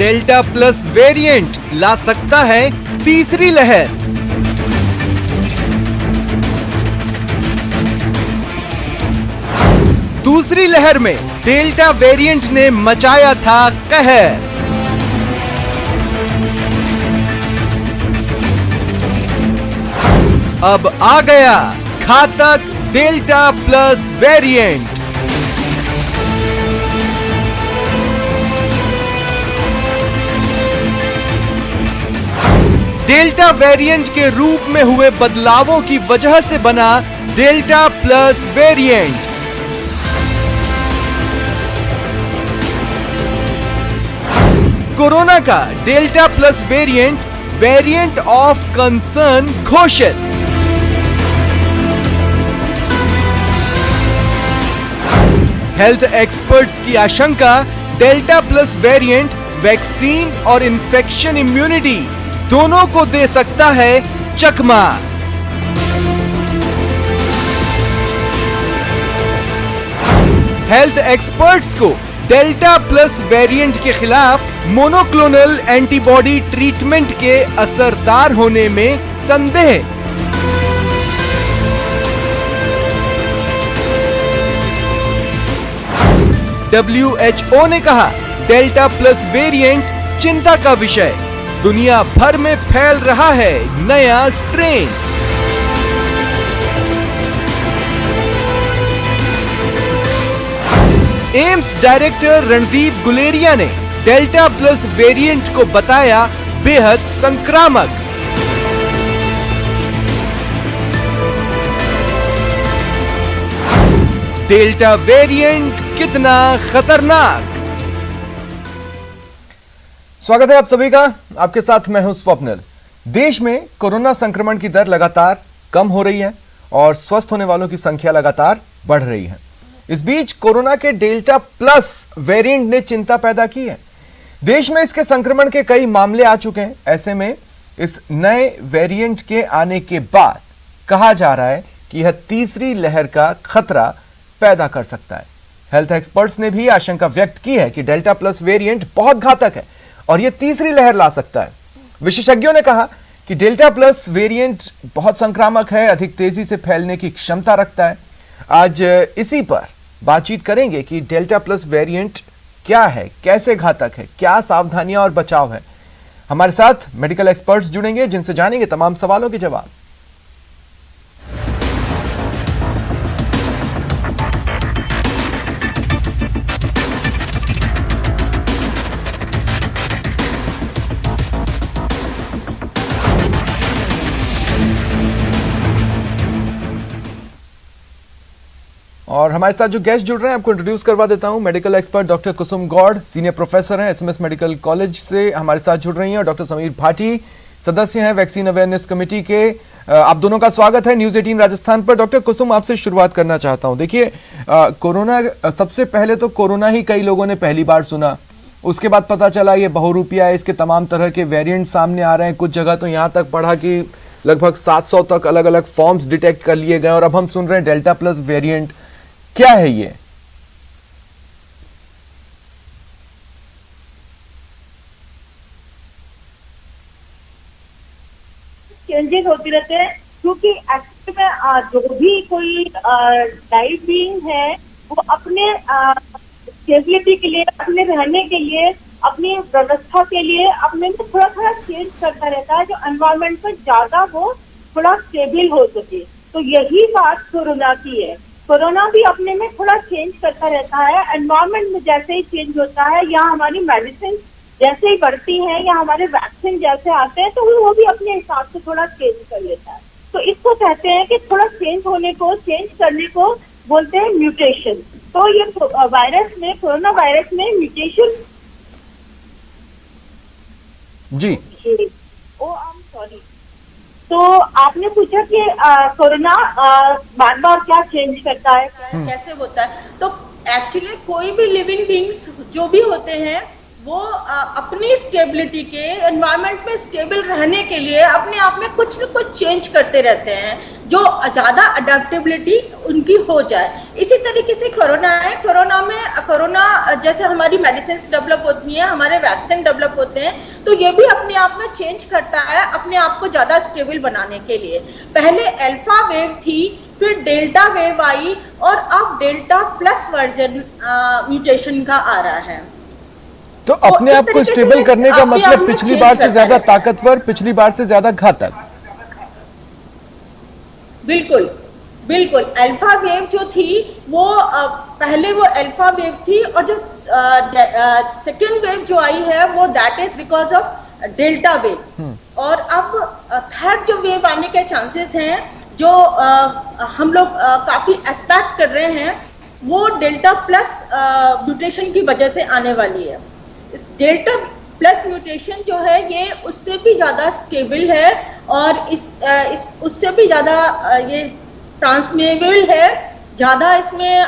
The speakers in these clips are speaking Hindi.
डेल्टा प्लस वेरिएंट ला सकता है तीसरी लहर। दूसरी लहर में डेल्टा वेरिएंट ने मचाया था कहर। अब आ गया घातक delta plus variant. Delta variant के रूप में हुए बदलावों की वजह से बना डेल्टा प्लस वेरिएंट। कोरोना का delta plus variant variant of concern घोषित। हेल्थ एक्सपर्ट्स की आशंका, डेल्टा प्लस वेरिएंट वैक्सीन और इन्फेक्शन इम्यूनिटी दोनों को दे सकता है चकमा। हेल्थ एक्सपर्ट्स को डेल्टा प्लस वेरिएंट के खिलाफ मोनोक्लोनल एंटीबॉडी ट्रीटमेंट के असरदार होने में संदेह। WHO ने कहा, डेल्टा प्लस वेरिएंट चिंता का विषय, दुनिया भर में फैल रहा है नया strain. AIIMS director Randeep Guleria ने डेल्टा प्लस वेरिएंट को बताया बेहद संक्रामक। डेल्टा वेरिएंट कितना खतरनाक। स्वागत है आप सभी का, आपके साथ मैं हूं स्वप्निल। देश में कोरोना संक्रमण की दर लगातार कम हो रही है और स्वस्थ होने वालों की संख्या लगातार बढ़ रही है। इस बीच कोरोना के डेल्टा प्लस वेरिएंट ने चिंता पैदा की है। देश में इसके संक्रमण के कई मामले आ चुके हैं। ऐसे में इस नए वेरिएंट के आने के बाद कहा जा रहा है कि यह तीसरी लहर का खतरा पैदा कर सकता है। हेल्थ एक्सपर्ट्स ने भी आशंका व्यक्त की है कि डेल्टा प्लस वेरिएंट बहुत घातक है और यह तीसरी लहर ला सकता है। विशेषज्ञों ने कहा कि डेल्टा प्लस वेरिएंट बहुत संक्रामक है, अधिक तेजी से फैलने की क्षमता रखता है। आज इसी पर बातचीत करेंगे कि डेल्टा प्लस वेरिएंट क्या है, कैसे घातक है, क्या सावधानियां और बचाव है। हमारे साथ मेडिकल एक्सपर्ट्स जुड़ेंगे जिनसे जानेंगे तमाम सवालों के जवाब। और हमारे साथ जो गेस्ट जुड़ रहे हैं आपको इंट्रोड्यूस करवा देता हूं। मेडिकल एक्सपर्ट डॉक्टर कुसुम गौड़, सीनियर प्रोफेसर हैं एसएमएस मेडिकल कॉलेज से, हमारे साथ जुड़ रही हैं। और डॉक्टर समीर भाटी, सदस्य हैं वैक्सीन अवेयरनेस कमेटी के। आप दोनों का स्वागत है न्यूज 18 राजस्थान पर। डॉक्टर कुसुम, आपसे शुरुआत करना चाहता हूं। देखिए, कोरोना, सबसे पहले तो कोरोना ही कई लोगों ने पहली बार सुना, उसके बाद पता चला ये बहुरूपिया है, इसके तमाम तरह के वेरिएंट सामने आ रहे हैं। कुछ जगह तो यहां तक पढ़ा कि लगभग 700 तक अलग अलग फॉर्म्स डिटेक्ट कर लिए गए और अब हम सुन रहे हैं डेल्टा प्लस वेरिएंट। क्या है ये? चेंजेस होते रहते हैं क्योंकि एक्चुअली में जो भी कोई लाइफ बीइंग है वो अपने स्टेबिलिटी के लिए, अपने रहने के लिए, अपनी व्यवस्था के लिए अपने में थोड़ा थोड़ा चेंज करता रहता है, जो एनवायरमेंट पर ज्यादा वो थोड़ा स्टेबल हो सके। तो यही बात कोरोना की है। कोरोना भी अपने में थोड़ा चेंज करता रहता है, एनवायरमेंट में जैसे ही चेंज होता है या हमारी मेडिसिन जैसे ही बढ़ती है या हमारे वैक्सीन जैसे आते हैं तो वो भी अपने हिसाब से थोड़ा चेंज कर लेता है। तो इसको कहते हैं कि थोड़ा चेंज होने को, चेंज करने को बोलते हैं म्यूटेशन। तो ये वायरस में, कोरोना वायरस में म्यूटेशन जी सॉरी। तो आपने पूछा कि कोरोना बार बार क्या चेंज करता है, कैसे होता है। तो एक्चुअली कोई भी लिविंग बींग्स जो भी होते हैं वो अपनी स्टेबिलिटी के एनवायरनमेंट में स्टेबल रहने के लिए अपने आप में कुछ न कुछ चेंज करते रहते हैं, जो ज़्यादा अडेप्टेबिलिटी उनकी हो जाए। इसी तरीके से कोरोना है, कोरोना जैसे हमारी मेडिसिन डेवलप होती हैं, हमारे वैक्सीन डेवलप होते हैं, तो ये भी अपने आप में चेंज करता है अपने आप को ज़्यादा स्टेबल बनाने के लिए। पहले अल्फा वेव थी, फिर डेल्टा वेव आई, और अब डेल्टा प्लस वर्जन म्यूटेशन का आ रहा है। तो अपने आप को स्टेबल करने का मतलब पिछली बार से ज्यादा ताकतवर, पिछली बार से ज्यादा घातक। बिल्कुल बिल्कुल। अल्फा वेव जो थी वो पहले वो अल्फा वेव थी, और जो सेकेंड वेव जो आई है वो that is because of delta wave. और अब थर्ड जो वेव आने के चांसेस हैं, जो हम लोग काफी एक्सपेक्ट कर रहे हैं, वो डेल्टा प्लस म्यूटेशन की वजह से आने वाली है। इस डेल्टा प्लस म्यूटेशन जो है ये उससे भी ज़्यादा स्टेबल है, और उससे भी ज़्यादा ये ट्रांसमिटेबल है, ज़्यादा इसमें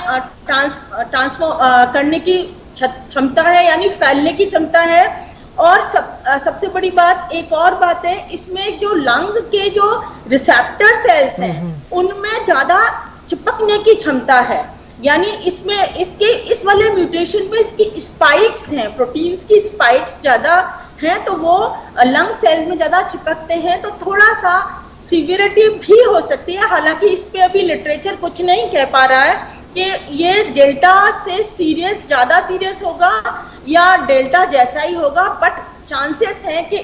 करने की क्षमता है, यानी फैलने की क्षमता है। और सबसे बड़ी बात, एक और बात है, इसमें जो लंग के जो रिसेप्टर सेल्स हैं उनमें ज़्यादा चिपकने की क्षमता है, यानी इसमें इस वाले म्यूटेशन में इसकी स्पाइक्स हैं, प्रोटीन्स की स्पाइक्स ज़्यादा हैं, तो वो लंग सेल में ज़्यादा चिपकते हैं, तो थोड़ा सा सीवियरिटी भी हो सकती है। हालांकि इस पे अभी लिटरेचर कुछ नहीं कह पा रहा है कि ये डेल्टा से ज़्यादा सीरियस होगा या डेल्टा जैसा ही होगा, बट चांसेस हैं कि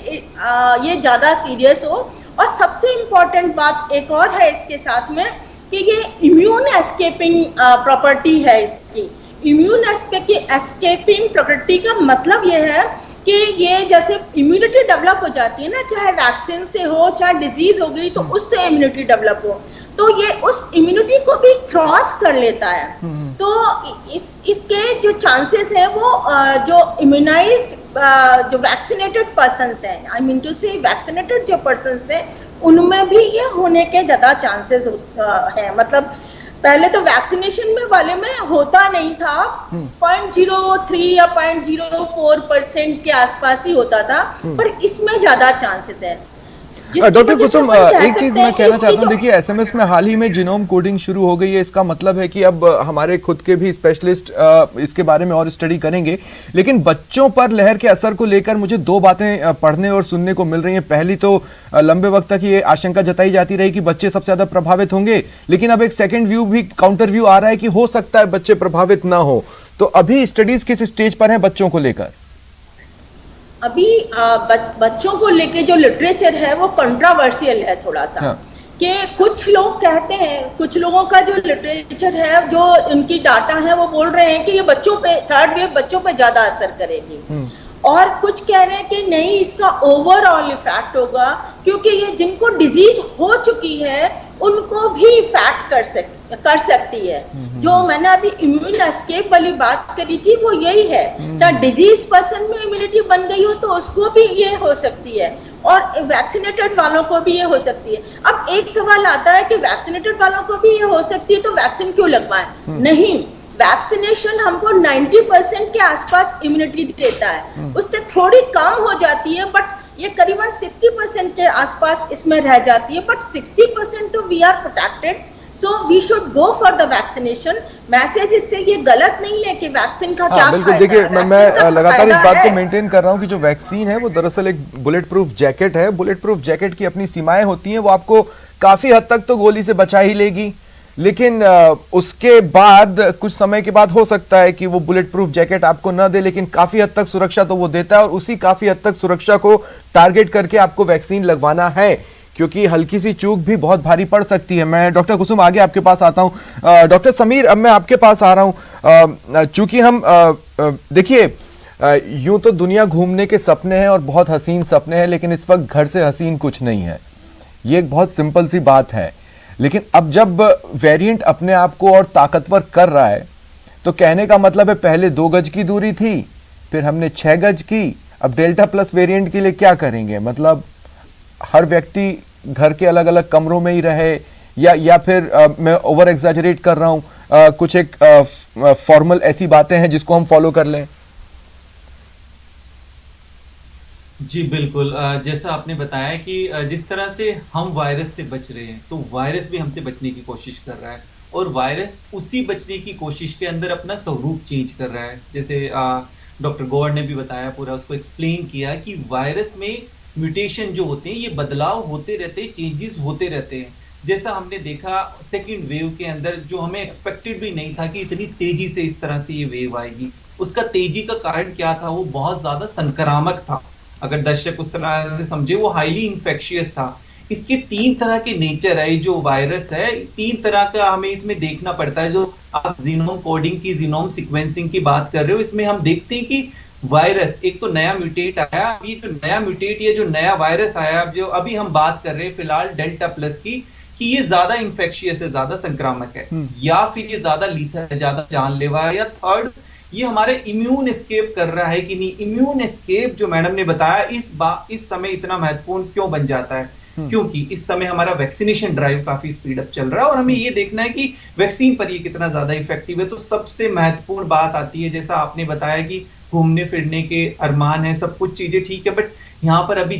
ये ज़्यादा सीरियस हो। और सबसे इम्पोर्टेंट बात एक और है इसके साथ में, कि ये इम्यून एस्केपिंग प्रॉपर्टी है इसकी। इम्यून एस्केपिंग प्रॉपर्टी का मतलब ये है कि ये जैसे इम्यूनिटी डेवलप हो जाती है ना, चाहे वैक्सीन से हो, चाहे डिजीज हो गई तो उससे इम्यूनिटी डेवलप हो, तो ये उस इम्यूनिटी को भी क्रॉस कर लेता है। तो इसके जो चांसेस हैं वो जो इम्यूनाइज्ड जो वैक्सीनेटेड पर्सन्स हैं, आई मीन टू से वैक्सीनेटेड जो पर्सन्स हैं, उनमें भी ये होने के ज़्यादा चांसेस हैं। मतलब पहले तो वैक्सीनेशन में वाले में होता नहीं था, 0.03 या 0.04% के आसपास ही होता था, पर इसमें ज़्यादा चांसेस है। डॉक्टर कुसुम, एक चीज मैं कहना चाहता हूँ, देखिए एसएमएस में हाल ही में जीनोम कोडिंग शुरू हो गई है। इसका मतलब है कि अब हमारे खुद के भी स्पेशलिस्ट इसके बारे में और स्टडी करेंगे। लेकिन बच्चों पर लहर के असर को लेकर मुझे दो बातें पढ़ने और सुनने को मिल रही हैं। पहली तो लंबे वक्त तक ये आशंका जताई जाती रही कि बच्चे सबसे ज्यादा प्रभावित होंगे, लेकिन अब एक सेकेंड व्यू भी, काउंटर व्यू आ रहा है कि हो सकता है बच्चे प्रभावित ना हो। तो अभी स्टडीज किस स्टेज पर है बच्चों को लेकर? अभी बच्चों को लेके जो लिटरेचर है वो कंट्रोवर्शियल है थोड़ा सा। कि कुछ लोग कहते हैं, कुछ लोगों का जो लिटरेचर है, जो उनकी डाटा है, वो बोल रहे हैं कि ये बच्चों पे, थर्ड वेव बच्चों पे ज्यादा असर करेगी, और कुछ कह रहे हैं कि नहीं, इसका ओवरऑल इफेक्ट होगा, क्योंकि ये जिनको डिजीज हो चुकी है उनको भी इफेक्ट कर सकती है। जो मैंने अभी इम्यून एस्केप वाली बात करी थी वो यही है, चाहे डिजीज पर्सन में इम्यूनिटी बन गई हो तो उसको भी ये हो सकती है, और वैक्सीनेटेड वालों को भी ये हो सकती है। अब एक सवाल आता है कि वैक्सीनेटेड वालों को भी ये हो सकती है तो वैक्सीन क्यों लगवाएं? नहीं, वैक्सीनेशन हमको 90% के आसपास इम्यूनिटी देता है, उससे थोड़ी कम हो जाती है, बट ये करीबन 60% के आसपास इसमें रह जाती है, बट 60% तो we are protected, so we should go for the vaccination. Message इससे ये गलत नहीं है कि वैक्सीन का क्या बिल्कुल। देखिए मैं लगातार इस बात को मेंटेन कर रहा हूं कि जो वैक्सीन है वो दरअसल एक बुलेट प्रूफ जैकेट है। बुलेट प्रूफ जैकेट की अपनी सीमाएं होती हैं, वो आपको काफी हद तक तो गोली से बचा ही लेगी, लेकिन उसके बाद कुछ समय के बाद हो सकता है कि वो बुलेट प्रूफ जैकेट आपको न दे, लेकिन काफी हद तक सुरक्षा तो वो देता है, और उसी काफी हद तक सुरक्षा को टारगेट करके आपको वैक्सीन लगवाना है, क्योंकि हल्की सी चूक भी बहुत भारी पड़ सकती है। मैं डॉक्टर कुसुम आगे आपके पास आता हूं। डॉक्टर समीर, अब मैं आपके पास आ रहा हूं। चूंकि हम देखिए यूं तो दुनिया घूमने के सपने हैं और बहुत हसीन सपने हैं, लेकिन इस वक्त घर से हसीन कुछ नहीं है, ये एक बहुत सिंपल सी बात है। लेकिन अब जब वेरिएंट अपने आप को और ताकतवर कर रहा है, तो कहने का मतलब है पहले 2 गज की दूरी थी, फिर हमने 6 गज की, अब डेल्टा प्लस वेरिएंट के लिए क्या करेंगे? मतलब हर व्यक्ति घर के अलग अलग कमरों में ही रहे, या फिर मैं ओवर एग्जैजरेट कर रहा हूं, कुछ एक फॉर्मल ऐसी बातें हैं जिसको हम फॉलो कर लें? जी बिल्कुल, जैसा आपने बताया कि जिस तरह से हम वायरस से बच रहे हैं, तो वायरस भी हमसे बचने की कोशिश कर रहा है और वायरस उसी बचने की कोशिश के अंदर अपना स्वरूप चेंज कर रहा है। जैसे डॉक्टर गौर ने भी बताया, पूरा उसको एक्सप्लेन किया कि वायरस में म्यूटेशन जो होते हैं, ये बदलाव होते रहते हैं, चेंजेस होते रहते हैं। जैसा हमने देखा सेकेंड वेव के अंदर, जो हमें एक्सपेक्टेड भी नहीं था कि इतनी तेजी से इस तरह से ये वेव आएगी। उसका तेजी का कारण क्या था? वो बहुत ज्यादा संक्रामक था। अगर दर्शक उस तरह से समझे, वो हाईली इंफेक्शियस था। इसके 3 तरह के नेचर है। जो वायरस है, 3 तरह का हमें इसमें देखना पड़ता है। जो आप जीनोम कोडिंग की, जीनोम सीक्वेंसिंग की बात कर रहे हो, इसमें हम देखते हैं कि वायरस एक तो नया म्यूटेट आया। अभी जो नया म्यूटेट या जो नया वायरस आया, जो अभी हम बात कर रहे हैं फिलहाल डेल्टा प्लस की, कि ये ज्यादा इंफेक्शियस है, ज्यादा संक्रामक है, या फिर ये ज्यादा लीथल है, ज्यादा जानलेवा है, या थर्ड ये हमारे इम्यून एस्केप कर रहा है कि नहीं। इम्यून एस्केप जो मैडम ने बताया, इस समय इतना महत्वपूर्ण क्यों बन जाता है? क्योंकि इस समय हमारा वैक्सीनेशन ड्राइव काफी स्पीड अप चल रहा है और हमें ये देखना है कि वैक्सीन पर ये कितना ज्यादा इफेक्टिव है। तो सबसे महत्वपूर्ण बात आती है, जैसा आपने बताया कि घूमने फिरने के अरमान है, सब कुछ चीजें ठीक है, बट यहाँ पर अभी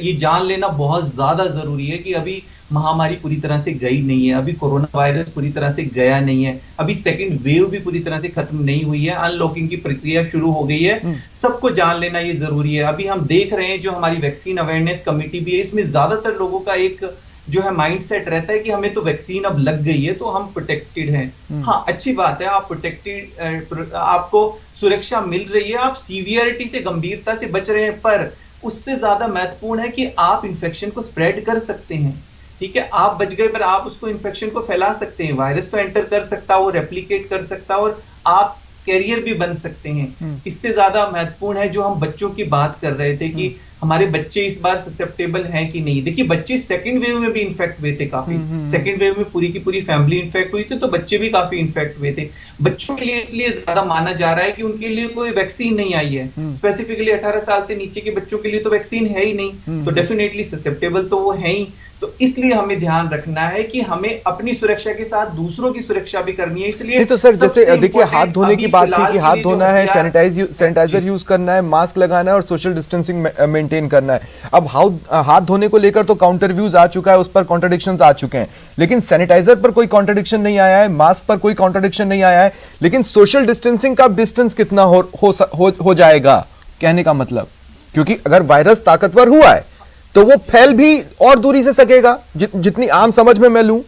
ये जान लेना बहुत ज्यादा जरूरी है कि अभी महामारी पूरी तरह से गई नहीं है, अभी कोरोना वायरस पूरी तरह से गया नहीं है, अभी सेकंड वेव भी पूरी तरह से खत्म नहीं हुई है, अनलॉकिंग की प्रक्रिया शुरू हो गई है। सबको जान लेना ये जरूरी है। अभी हम देख रहे हैं, जो हमारी वैक्सीन अवेयरनेस कमेटी भी है, इसमें ज्यादातर लोगों का एक जो है माइंडसेट रहता है कि हमें तो वैक्सीन अब लग गई है तो हम प्रोटेक्टेड हैं। हाँ, अच्छी बात है, आप प्रोटेक्टेड, आपको सुरक्षा मिल रही है, आप सीवियरिटी से, गंभीरता से बच रहे हैं, पर उससे ज्यादा महत्वपूर्ण है कि आप इन्फेक्शन को स्प्रेड कर सकते हैं। ठीक है, आप बच गए पर आप उसको इन्फेक्शन को फैला सकते हैं। वायरस तो एंटर कर सकता है, वो रेप्लिकेट कर सकता है और आप कैरियर भी बन सकते हैं। इससे ज्यादा महत्वपूर्ण है जो हम बच्चों की बात कर रहे थे कि हमारे बच्चे इस बार ससेप्टेबल हैं कि नहीं। देखिए, बच्चे सेकंड वेव में भी इन्फेक्ट हुए थे काफी। सेकंड वेव में पूरी की पूरी फैमिली इन्फेक्ट हुई थी, तो बच्चे भी काफी इन्फेक्ट हुए थे। बच्चों के लिए इसलिए ज्यादा माना जा रहा है कि उनके लिए कोई वैक्सीन नहीं आई है। स्पेसिफिकली 18 साल से नीचे के बच्चों के लिए तो वैक्सीन है ही नहीं, तो डेफिनेटली ससेप्टेबल तो वो है ही। तो इसलिए हमें ध्यान रखना है कि हमें अपनी सुरक्षा के साथ दूसरों की सुरक्षा भी करनी है। इसलिए नहीं तो सर, जैसे देखिए, हाथ धोने की बात थी कि हाथ धोना है, सैनिटाइजर यूज करना है, मास्क लगाना है और सोशल डिस्टेंसिंग मेंटेन करना है। अब हाथ धोने को लेकर तो काउंटर व्यूज आ चुका है, उस पर कॉन्ट्रडिक्शंस आ चुके हैं, लेकिन सैनिटाइजर पर कोई कॉन्ट्रडिक्शन नहीं आया है, मास्क पर कोई कॉन्ट्रडिक्शन नहीं आया है। लेकिन सोशल डिस्टेंसिंग का डिस्टेंस कितना हो जाएगा, कहने का मतलब, क्योंकि अगर वायरस ताकतवर हुआ है तो वो फैल भी और दूरी से सकेगा, जितनी आम समझ में मैं लूं।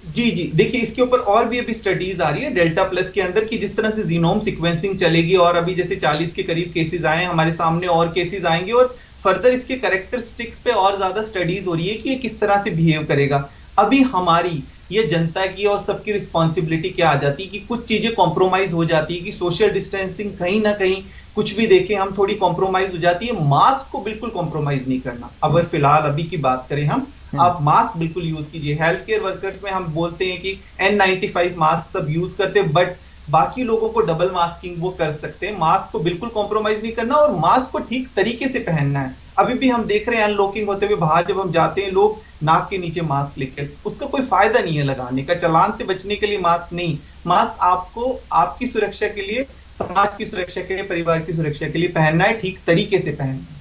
जी जी, देखिए, इसके ऊपर और भी अभी स्टडीज आ रही है डेल्टा प्लस के अंदर, कि जिस तरह से जीनोम सीक्वेंसिंग चलेगी और अभी जैसे 40 के करीब केसेस आए हैं हमारे सामने, और केसेस आएंगे और फर्दर इसके कैरेक्टरिस्टिक्स पे और ज्यादा स्टडीज हो रही है कि ये किस तरह से बिहेव करेगा। अभी हमारी ये जनता की और सबकी रिस्पॉन्सिबिलिटी क्या आ जाती है कि कुछ चीजें कॉम्प्रोमाइज हो जाती है, कि सोशल डिस्टेंसिंग कहीं ना कहीं कुछ भी देखें हम, थोड़ी कॉम्प्रोमाइज हो जाती है। मास्क को बिल्कुल कॉम्प्रोमाइज नहीं करना। अगर फिलहाल अभी की बात करें हम, आप मास्क बिल्कुल यूज कीजिए। हेल्थ केयर वर्कर्स में हम बोलते हैं कि N95 मास्क सब यूज करते हैं, बट बाकी लोगों को डबल मास्किंग वो कर सकते हैं। मास्क को बिल्कुल कॉम्प्रोमाइज नहीं करना और मास्क को ठीक तरीके से पहनना है। अभी भी हम देख रहे हैं अनलॉकिंग होते हुए बाहर जब हम जाते हैं, लोग नाक के नीचे मास्क लेकर, उसका कोई फायदा नहीं है लगाने का। चालान से बचने के लिए मास्क नहीं, मास्क आपको आपकी सुरक्षा के लिए, समाज की सुरक्षा के लिए, परिवार की सुरक्षा के लिए पहनना है, ठीक तरीके से पहनना है।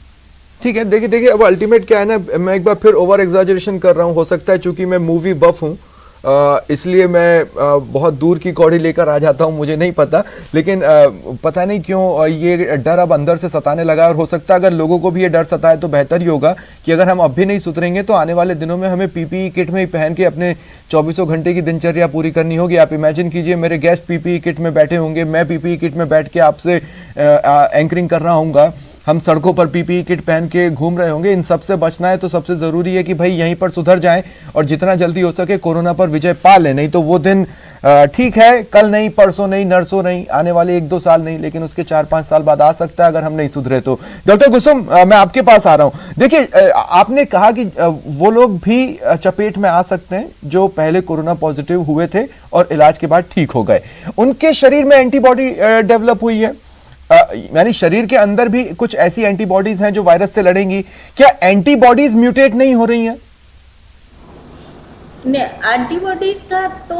ठीक है, देखिए अब अल्टीमेट क्या है ना, मैं एक बार फिर ओवर एग्जैजरेशन कर रहा हूँ, हो सकता है चूंकि मैं मूवी बफ हूँ, इसलिए मैं बहुत दूर की कौड़ी लेकर आ जाता हूँ, मुझे नहीं पता, लेकिन पता नहीं क्यों ये डर अब अंदर से सताने लगा। और हो सकता है अगर लोगों को भी ये डर सताए तो बेहतर ही होगा कि अगर हम अब भी नहीं सुधरेंगे तो आने वाले दिनों में हमें पीपीई किट में ही पहन के अपने 24 घंटे की दिनचर्या पूरी करनी होगी। आप इमेजिन कीजिए, मेरे गेस्ट पीपीई किट में बैठे होंगे, मैं पीपीई किट में बैठ के आपसे एंकरिंग कर रहा हूँगा, हम सड़कों पर पीपीई किट पहन के घूम रहे होंगे। इन सब से बचना है तो सबसे ज़रूरी है कि भाई यहीं पर सुधर जाएं और जितना जल्दी हो सके कोरोना पर विजय पा लें। नहीं तो वो दिन ठीक है, कल नहीं, परसों नहीं, नरसों नहीं, आने वाले 1-2 साल नहीं, लेकिन उसके 4-5 साल बाद आ सकता है अगर हम नहीं सुधरे तो। डॉक्टर कुसुम, मैं आपके पास आ रहा हूं। देखिए, आपने कहा कि वो लोग भी चपेट में आ सकते हैं जो पहले कोरोना पॉजिटिव हुए थे और इलाज के बाद ठीक हो गए, उनके शरीर में एंटीबॉडी डेवलप हुई है, यानी शरीर के अंदर भी कुछ ऐसी एंटीबॉडीज हैं जो वायरस से लड़ेंगी। क्या एंटीबॉडीज म्यूटेट नहीं हो रही हैं? एंटीबॉडीज का तो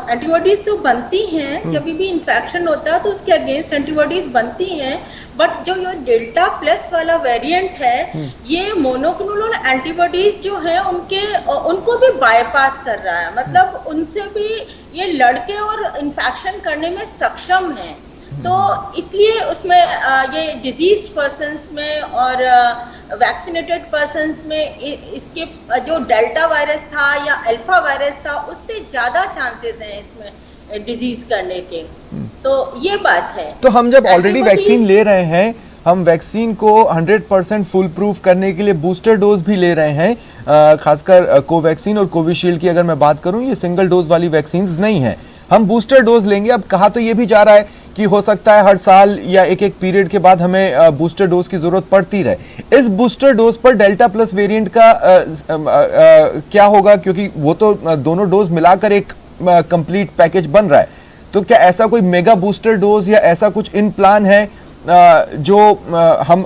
एंटीबॉडीज तो बनती हैं जब भी इन्फेक्शन होता है तो उसके अगेंस्ट एंटीबॉडीज बनती हैं, बट जो ये डेल्टा प्लस वाला वेरिएंट है ये मोनोक्लोनल एंटीबॉडीज जो है उनको भी बाईपास कर रहा है, मतलब उनसे भी ये लड़के और इन्फेक्शन करने में सक्षम है। तो इसलिए उसमें ये डिजीज्ड पर्सन्स में और वैक्सीनेटेड पर्सन्स में इसके जो डेल्टा वायरस था या अल्फा वायरस था उससे ज़्यादा चांसेस हैं इसमें डिजीज करने के। तो ये बात है। तो हम जब ऑलरेडी वैक्सीन ले रहे हैं, हम वैक्सीन को 100% फुल प्रूफ करने के लिए बूस्टर डोज भी ले रहे हैं, खासकर कोवैक्सीन और कोविशील्ड की अगर मैं बात करूं, ये सिंगल डोज वाली वैक्सीन नहीं है, हम बूस्टर डोज लेंगे। अब कहा तो ये भी जा रहा है कि हो सकता है हर साल या एक पीरियड के बाद हमें बूस्टर डोज की जरूरत पड़ती रहे। इस बूस्टर डोज पर डेल्टा प्लस वेरिएंट का क्या होगा, क्योंकि वो तो दोनों डोज मिलाकर एक कंप्लीट पैकेज बन रहा है। तो क्या ऐसा कोई मेगा बूस्टर डोज या ऐसा कुछ इन प्लान है जो हम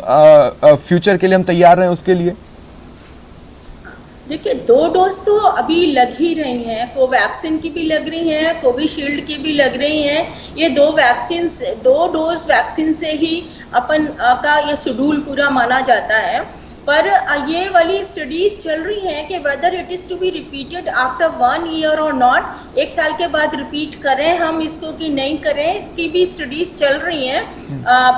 फ्यूचर के लिए हम तैयार हैं उसके लिए? देखिए 2 डोज तो अभी लग ही रही हैं, कोवैक्सीन की भी लग रही हैं, कोविशील्ड की भी लग रही हैं। ये 2 डोज वैक्सीन से ही अपन का ये शेड्यूल पूरा माना जाता है। पर ये वाली स्टडीज चल रही हैं कि whether it is to be repeated after 1 year और नॉट, 1 साल के बाद रिपीट करें हम इसको कि नहीं करें, इसकी भी स्टडीज चल रही हैं।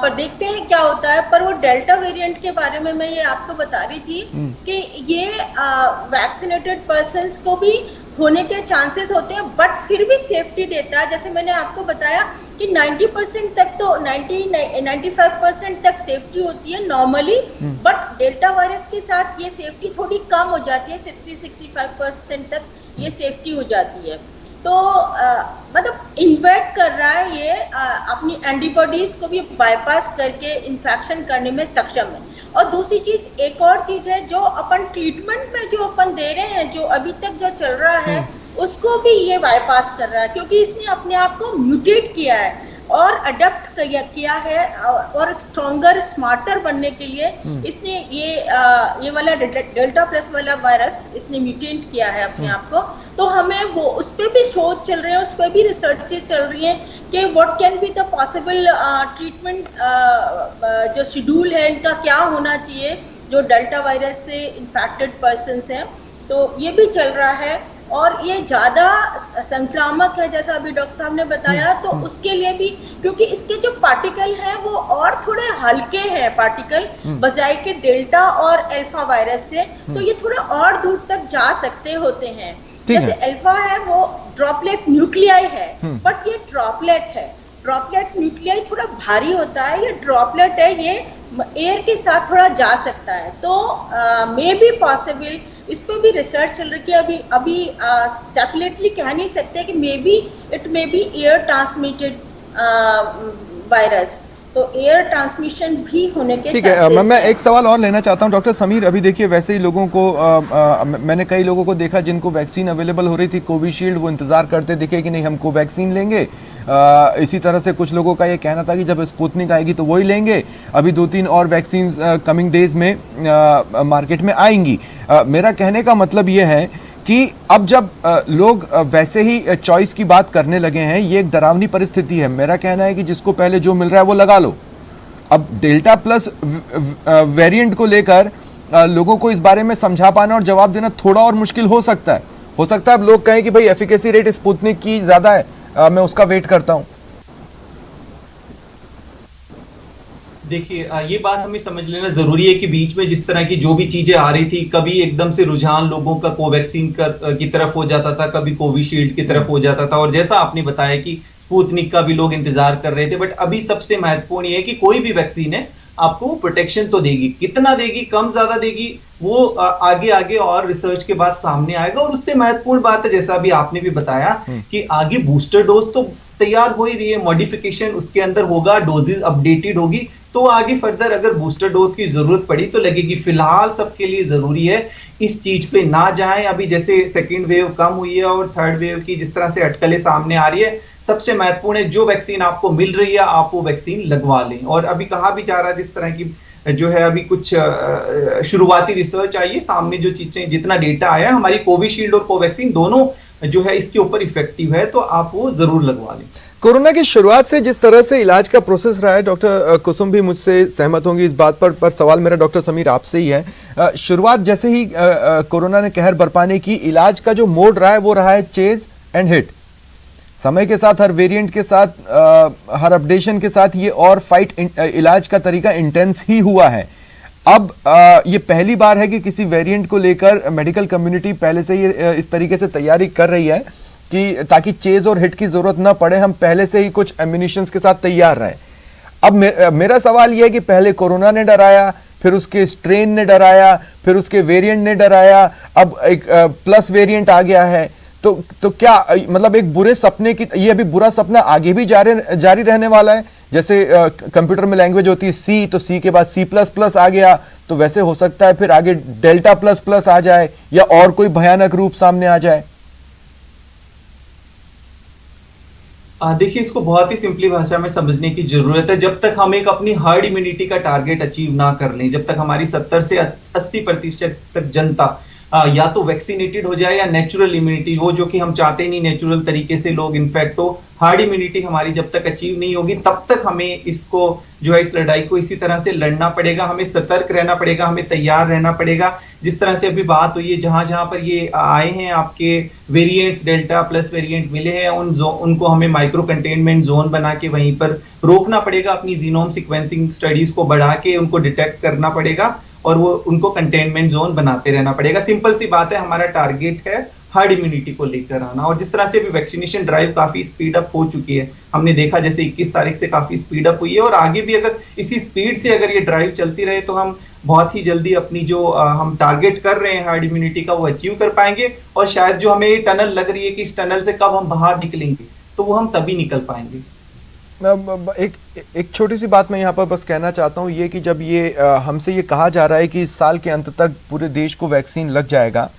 पर देखते हैं क्या होता है। पर वो डेल्टा वेरिएंट के बारे में मैं ये आपको बता रही थी कि ये वैक्सीनेटेड पर्सन्स को भी होने के चांसेस होते हैं, बट फिर भी सेफ्टी देता है। जैसे मैंने आपको बताया कि 90% तक तो 95% तक सेफ्टी होती है नॉर्मली, बट डेल्टा वायरस के साथ ये सेफ्टी थोड़ी कम हो जाती है, 60-65% तक ये सेफ्टी हो जाती है। तो मतलब इन्वर्ट कर रहा है ये अपनी एंटीबॉडीज को भी बाईपास करके इन्फेक्शन करने में सक्षम है। और दूसरी चीज, एक और चीज है जो अपन ट्रीटमेंट में जो अपन दे रहे हैं, जो अभी तक जो चल रहा है उसको भी ये बाईपास कर रहा है, क्योंकि इसने अपने आप को म्यूटेट किया है और अडेप्ट किया है और स्ट्रॉन्गर स्मार्टर बनने के लिए इसने ये वाला डेल्टा प्लस वाला वायरस इसने म्यूटेट किया है अपने आप को। तो हमें वो उस पर भी शोध चल रहे हैं, उस पर भी रिसर्चेज चल रही हैं कि what can be the possible treatment, जो शेड्यूल है इनका क्या होना चाहिए जो डेल्टा वायरस से इन्फेक्टेड पर्सन्स हैं। तो ये भी चल रहा है और ये ज़्यादा संक्रामक है जैसा अभी डॉक्टर साहब ने बताया, तो उसके लिए भी, क्योंकि इसके जो पार्टिकल हैं वो और थोड़े हल्के हैं पार्टिकल बजाय के डेल्टा और अल्फा वायरस से, तो ये थोड़ा और दूर तक जा सकते होते हैं। जैसे अल्फा है वो ड्रॉपलेट न्यूक्लियाई है, बट ये ड्रॉपलेट है, ड्रॉपलेट न्यूक्लियाई थोड़ा भारी होता है, ये ड्रॉपलेट है, ये एयर के साथ थोड़ा जा सकता है। तो मे बी पॉसिबल, इस पर भी रिसर्च चल रही है। अभी डेफिनेटली कह नहीं सकते कि it may be air transmitted virus, तो एयर ट्रांसमिशन भी होने के ठीक है। मैं एक सवाल और लेना चाहता हूं डॉक्टर समीर। अभी देखिए वैसे ही लोगों को मैंने कई लोगों को देखा जिनको वैक्सीन अवेलेबल हो रही थी कोविशील्ड, वो इंतजार करते दिखे कि नहीं हम कोवैक्सीन लेंगे। इसी तरह से कुछ लोगों का ये कहना था कि जब स्पुतनिक आएगी तो वही लेंगे। अभी 2-3 और वैक्सीन कमिंग डेज में मार्केट में आएंगी। मेरा कहने का मतलब ये है कि अब जब लोग वैसे ही चॉइस की बात करने लगे हैं, ये एक डरावनी परिस्थिति है। मेरा कहना है कि जिसको पहले जो मिल रहा है वो लगा लो। अब डेल्टा प्लस वेरिएंट को लेकर लोगों को इस बारे में समझा पाना और जवाब देना थोड़ा और मुश्किल हो सकता है। अब लोग कहें कि भाई एफिकेसी रेट स्पुतनिक की ज्यादा है, मैं उसका वेट करता हूं। देखिए ये बात हमें समझ लेना जरूरी है कि बीच में जिस तरह की जो भी चीजें आ रही थी, कभी एकदम से रुझान लोगों का कोवैक्सीन की तरफ हो जाता था, कभी कोविशील्ड की तरफ हो जाता था, और जैसा आपने बताया कि स्पुतनिक का भी लोग इंतजार कर रहे थे। बट अभी सबसे महत्वपूर्ण ये है कि कोई भी वैक्सीन है आपको प्रोटेक्शन तो देगी, कितना देगी, कम ज्यादा देगी, वो आगे और रिसर्च के बाद सामने आएगा। और उससे महत्वपूर्ण बात है, जैसा अभी आपने भी बताया कि आगे बूस्टर डोज तो तैयार हो ही रही है, मॉडिफिकेशन उसके अंदर होगा, डोजेज अपडेटेड होगी, तो आगे फर्दर अगर बूस्टर डोज की जरूरत पड़ी तो लगेगी। फिलहाल सबके लिए जरूरी है इस चीज पे ना जाएं। अभी जैसे सेकेंड वेव कम हुई है और थर्ड वेव की जिस तरह से अटकलें सामने आ रही है, सबसे महत्वपूर्ण है जो वैक्सीन आपको मिल रही है आप वो वैक्सीन लगवा लें। और अभी कहा भी जा रहा है जिस तरह की जो है अभी कुछ शुरुआती रिसर्च आई है, सामने जो चीजें जितना डेटा आया है, हमारी कोविशील्ड और कोवैक्सीन दोनों जो है इसके ऊपर इफेक्टिव है, तो आप वो जरूर लगवा लें। कोरोना की शुरुआत से जिस तरह से इलाज का प्रोसेस रहा है, डॉक्टर कुसुम भी मुझसे सहमत होंगी इस बात पर सवाल मेरा डॉक्टर समीर आपसे ही है। शुरुआत जैसे ही कोरोना ने कहर बरपाने की, इलाज का जो मोड रहा है वो रहा है चेज एंड हिट। समय के साथ, हर वेरिएंट के साथ, हर अपडेशन के साथ ये और फाइट इलाज का तरीका इंटेंस ही हुआ है। अब ये पहली बार है कि किसी वेरिएंट को लेकर मेडिकल कम्युनिटी पहले से ही इस तरीके से तैयारी कर रही है कि ताकि चेज और हिट की जरूरत ना पड़े, हम पहले से ही कुछ एम्युनिशंस के साथ तैयार रहें। अब मेरा सवाल यह है कि पहले कोरोना ने डराया, फिर उसके स्ट्रेन ने डराया, फिर उसके वेरिएंट ने डराया, अब एक प्लस वेरिएंट आ गया है, तो क्या मतलब एक बुरे सपने की, ये अभी बुरा सपना आगे भी जारी रहने वाला है? जैसे कंप्यूटर में लैंग्वेज होती है सी, तो सी के बाद C++ आ गया, तो वैसे हो सकता है फिर आगे डेल्टा++ आ जाए या और कोई भयानक रूप सामने आ जाए। देखिए, इसको बहुत ही सिंपली भाषा में समझने की जरूरत है। जब तक हम एक अपनी हर्ड इम्यूनिटी का टारगेट अचीव ना कर लें, जब तक हमारी 70 से 80% तक जनता या तो वैक्सीनेटेड हो जाए या नेचुरल इम्यूनिटी हो, जो कि हम चाहते नहीं, नेचुरल तरीके से लोग इन्फेक्ट हो, हार्ड इम्यूनिटी हमारी जब तक अचीव नहीं होगी, तब तक हमें इसको जो है, इस लड़ाई को इसी तरह से लड़ना पड़ेगा। हमें सतर्क रहना पड़ेगा, हमें तैयार रहना पड़ेगा। जिस तरह से अभी बात हुई है, जहां जहां पर ये आए हैं आपके वेरिएंट्स, डेल्टा प्लस वेरिएंट मिले हैं, उनको हमें माइक्रो कंटेनमेंट जोन बना के वहीं पर रोकना पड़ेगा। अपनी जीनोम सीक्वेंसिंग स्टडीज को बढ़ा के उनको डिटेक्ट करना पड़ेगा और वो उनको कंटेनमेंट जोन बनाते रहना पड़ेगा। सिंपल सी बात है, हमारा टारगेट है हर्ड इम्यूनिटी को लेकर आना। और जिस तरह से भी वैक्सीनेशन ड्राइव काफी स्पीड अप हो चुकी है, हमने देखा जैसे 21 तारीख से काफी स्पीड अप हुई है, और आगे भी अगर इसी स्पीड से अगर ये ड्राइव चलती रहे तो हम बहुत ही जल्दी अपनी जो हम टारगेट कर रहे हैं हर्ड इम्यूनिटी का, वो अचीव कर पाएंगे। और शायद जो हमें टनल लग रही है कि इस टनल से कब हम बाहर निकलेंगे, तो वो हम तभी निकल पाएंगे। एक छोटी सी बात मैं यहाँ पर बस कहना चाहता हूँ, ये कि जब ये हमसे ये कहा जा रहा है कि इस साल के अंत तक पूरे देश को वैक्सीन लग जाएगा,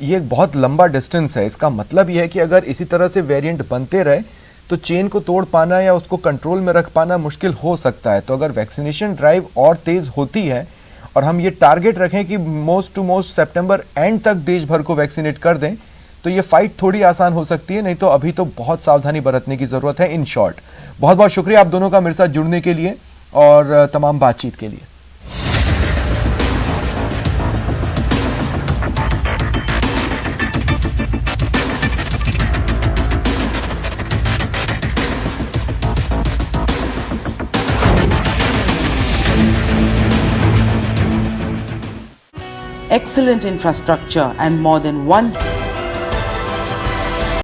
ये एक बहुत लंबा डिस्टेंस है। इसका मतलब ये है कि अगर इसी तरह से वेरिएंट बनते रहे तो चेन को तोड़ पाना या उसको कंट्रोल में रख पाना मुश्किल हो सकता है। तो अगर वैक्सीनेशन ड्राइव और तेज़ होती है और हम ये टारगेट रखें कि मोस्ट टू मोस्ट सितंबर एंड तक देश भर को वैक्सीनेट कर दें, तो ये फाइट थोड़ी आसान हो सकती है। नहीं तो अभी तो बहुत सावधानी बरतने की ज़रूरत है। इन शॉर्ट, बहुत बहुत शुक्रिया आप दोनों का मेरे साथ जुड़ने के लिए और तमाम बातचीत के लिए। Excellent infrastructure and more than 1